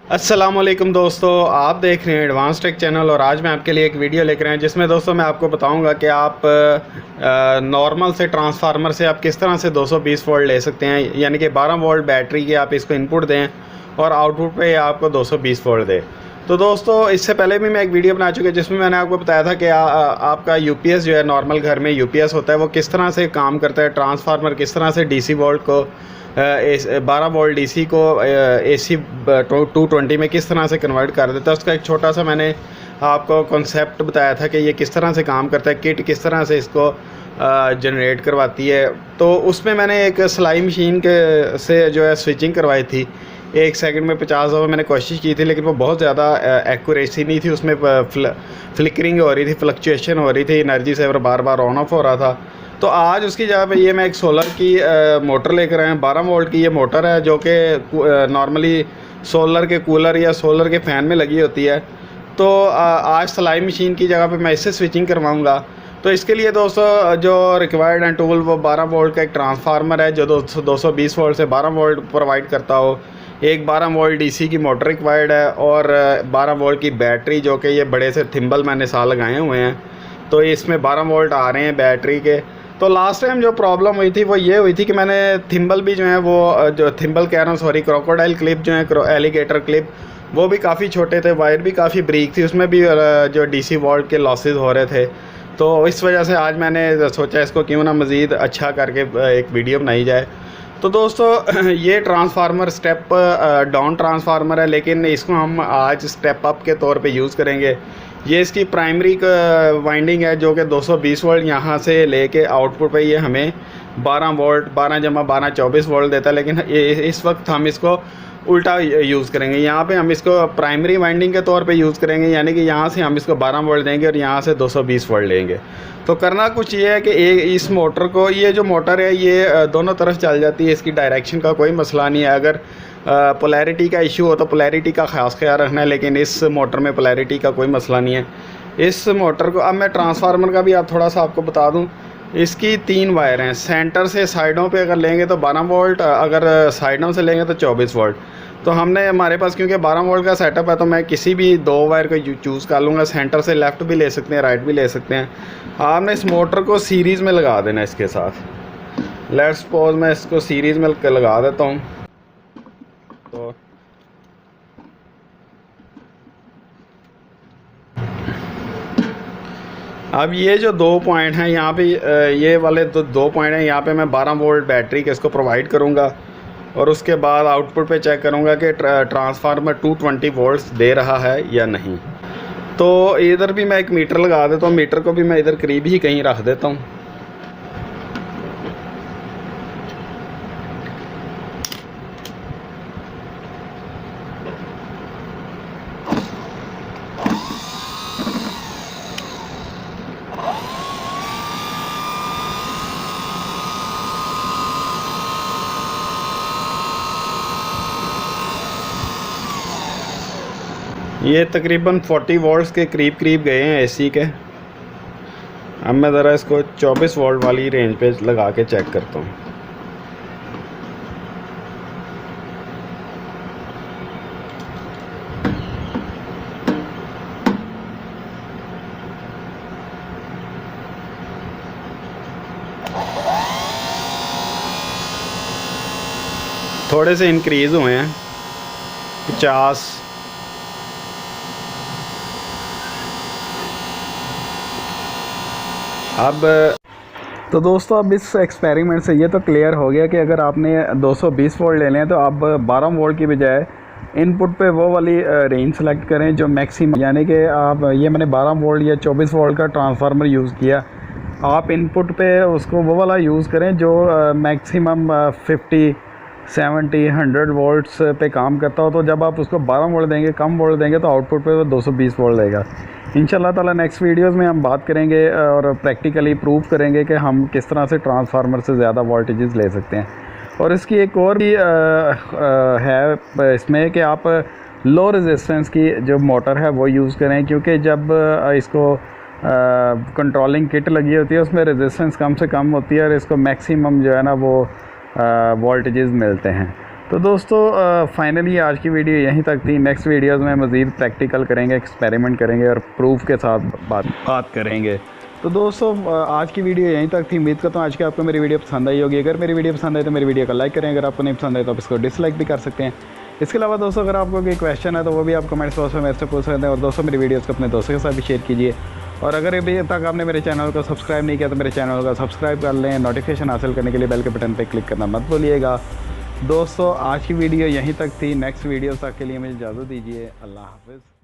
अस्सलामुअलैकुम दोस्तों, आप देख रहे हैं एडवांस टेक चैनल और आज मैं आपके लिए एक वीडियो लेकर आया जिसमें दोस्तों मैं आपको बताऊंगा कि आप नॉर्मल से ट्रांसफार्मर से आप किस तरह से 220 वोल्ट ले सकते हैं, यानी कि 12 वोल्ट बैटरी की आप इसको इनपुट दें और आउटपुट पे आपको 220 वोल्ट दे। तो दोस्तों इससे पहले भी मैं एक वीडियो बना चुका जिसमें मैंने आपको बताया था कि आपका यूपीएस जो है, नॉर्मल घर में यूपीएस होता है, वो किस तरह से काम करता है, ट्रांसफार्मर किस तरह से डीसी वोल्ट को 12 वोल्ट डीसी को एसी 220 में किस तरह से कन्वर्ट कर देता है। उसका एक छोटा सा मैंने आपको कॉन्सेप्ट बताया था कि ये किस तरह से काम करता है, किट किस तरह से इसको जनरेट करवाती है। तो उसमें मैंने एक सिलाई मशीन के से जो है स्विचिंग करवाई थी। 1 सेकंड में 50 दफ़ा मैंने कोशिश की थी, लेकिन वो बहुत ज़्यादा एक्यूरेसी नहीं थी, उसमें फ्लिकरिंग हो रही थी, फ्लक्चुएशन हो रही थी, एनर्जी सेवर बार बार ऑन ऑफ हो रहा था। तो आज उसकी जगह पे ये मैं एक सोलर की मोटर लेकर आया हूँ। 12 वोल्ट की ये मोटर है जो कि नॉर्मली सोलर के कूलर या सोलर के फ़ैन में लगी होती है। तो आज सिलाई मशीन की जगह पे मैं इससे स्विचिंग करवाऊँगा। तो इसके लिए दोस्तों जो रिक्वायर्ड है टूल, वो 12 वोल्ट का एक ट्रांसफार्मर है जो 220 वोल्ट से 12 वोल्ट प्रोवाइड करता हो। एक 12 वोल्ट डीसी की मोटर रिक्वायर्ड है और 12 वोल्ट की बैटरी, जो कि ये बड़े से थिम्बल मैंने साल लगाए हुए हैं। तो इसमें 12 वोल्ट आ रहे हैं बैटरी के। तो लास्ट टाइम जो प्रॉब्लम हुई थी वो ये हुई थी कि मैंने थिम्बल भी जो है, वो जो थिम्बल कह रहा हूँ, सॉरी, क्रोकोडाइल क्लिप जो है, एलिगेटर क्लिप, वो भी काफ़ी छोटे थे, वायर भी काफ़ी ब्रीक थी, उसमें भी जो डीसी वोल्ट के लॉसेस हो रहे थे। तो इस वजह से आज मैंने सोचा इसको क्यों ना मज़ीद अच्छा करके एक वीडियो बनाई जाए। तो दोस्तों ये ट्रांसफार्मर स्टेप डाउन ट्रांसफार्मर है, लेकिन इसको हम आज स्टेप अप के तौर पे यूज़ करेंगे। ये इसकी प्राइमरी वाइंडिंग है जो कि 220 वोल्ट यहाँ से लेके आउटपुट पे ये हमें 12 वोल्ट 12 जमा 12 24 वोल्ट देता है। लेकिन इस वक्त हम इसको उल्टा यूज़ करेंगे। यहाँ पे हम इसको प्राइमरी वाइंडिंग के तौर पे यूज़ करेंगे, यानी कि यहाँ से हम इसको 12 वोल्ट देंगे और यहाँ से 220 वोल्ट लेंगे। तो करना कुछ ये है कि इस मोटर को, ये जो मोटर है ये दोनों तरफ चल जाती है, इसकी डायरेक्शन का कोई मसला नहीं है। अगर पोलैरिटी का इशू हो तो पोलैरिटी का ख़ास ख्याल रखना है, लेकिन इस मोटर में पोलैरिटी का कोई मसला नहीं है। इस मोटर को अब मैं ट्रांसफार्मर का भी आप थोड़ा सा आपको बता दूं। इसकी 3 वायर हैं। सेंटर से साइडों पे अगर लेंगे तो 12 वोल्ट, अगर साइडों से लेंगे तो 24 वोल्ट। तो हमने, हमारे पास क्योंकि 12 वोल्ट का सेटअप है, तो मैं किसी भी 2 वायर को चूज़ कर लूँगा। सेंटर से लेफ़्ट भी ले सकते हैं, राइट भी ले सकते हैं। आपने इस मोटर को सीरीज़ में लगा देना इसके साथ। लेट्स सपोज मैं इसको सीरीज़ में लगा देता हूँ। तो अब ये जो 2 पॉइंट हैं यहाँ पे, ये वाले तो 2 पॉइंट हैं, यहाँ पे मैं 12 वोल्ट बैटरी के इसको प्रोवाइड करूँगा और उसके बाद आउटपुट पे चेक करूँगा कि ट्रांसफार्मर 220 वोल्ट्स दे रहा है या नहीं। तो इधर भी मैं एक मीटर लगा देता हूँ। मीटर को भी मैं इधर करीब ही कहीं रख देता हूँ। ये तकरीबन 40 वोल्ट्स के करीब गए हैं एसी के। अब मैं ज़रा इसको 24 वोल्ट वाली रेंज पे लगा के चेक करता हूँ। थोड़े से इंक्रीज़ हुए हैं, 50। अब तो दोस्तों अब इस एक्सपेरिमेंट से ये तो क्लियर हो गया कि अगर आपने 220 वोल्ट लेने हैं तो आप 12 वोल्ट की बजाय इनपुट पे वो वाली रेंज सेलेक्ट करें जो मैक्सिमम, यानी कि आप, ये मैंने 12 वोल्ट या 24 वोल्ट का ट्रांसफार्मर यूज़ किया। आप इनपुट पे उसको वो वाला यूज़ करें जो मैक्सिमम 50 70 100 वोल्ट्स पे काम करता हो। तो जब आप उसको 12 वोल्ट देंगे, कम वोल्ट देंगे, तो आउटपुट पे वो 220 वोल्ट देगा। इंशाल्लाह ताला नेक्स्ट वीडियोस में हम बात करेंगे और प्रैक्टिकली प्रूव करेंगे कि हम किस तरह से ट्रांसफार्मर से ज़्यादा वोल्टेजेस ले सकते हैं। और इसकी एक और भी है इसमें कि आप लो रेजिस्टेंस की जो मोटर है वो यूज़ करें, क्योंकि जब इसको कंट्रोलिंग किट लगी होती है उसमें रेजिस्टेंस कम से कम होती है और इसको मैक्सिमम जो है ना वो वोल्टेजेस मिलते हैं। तो दोस्तों फाइनली आज की वीडियो यहीं तक थी। नेक्स्ट वीडियोज़ में मज़ीद प्रैक्टिकल करेंगे, एक्सपेरिमेंट करेंगे और प्रूफ के साथ बात करेंगे। तो दोस्तों आज की वीडियो यहीं तक थी। उम्मीद करता हूँ आज की आपको मेरी वीडियो पसंद आई होगी। अगर मेरी वीडियो पसंद आई तो मेरी वीडियो को लाइक करें, अगर आपको नहीं पसंद आई तो आप इसको डिसलाइक भी कर सकते हैं। इसके अलावा दोस्तों अगर आपको कोई क्वेश्चन है तो वो भी आप कमेंट्स बॉक्स में मेरे से पूछ सकते हैं। और दोस्तों मेरी वीडियोज़ को अपने दोस्तों के साथ भी शेयर कीजिए। और अगर अभी तक आपने मेरे चैनल को सब्सक्राइब नहीं किया तो मेरे चैनल को सब्सक्राइब कर लें। नोटिफिकेशन हासिल करने के लिए बेल के बटन पर क्लिक करना मत भूलिएगा। दोस्तों आज की वीडियो यहीं तक थी। नेक्स्ट वीडियो तक के लिए मुझे इजाज़त दीजिए। अल्लाह हाफ़िज़।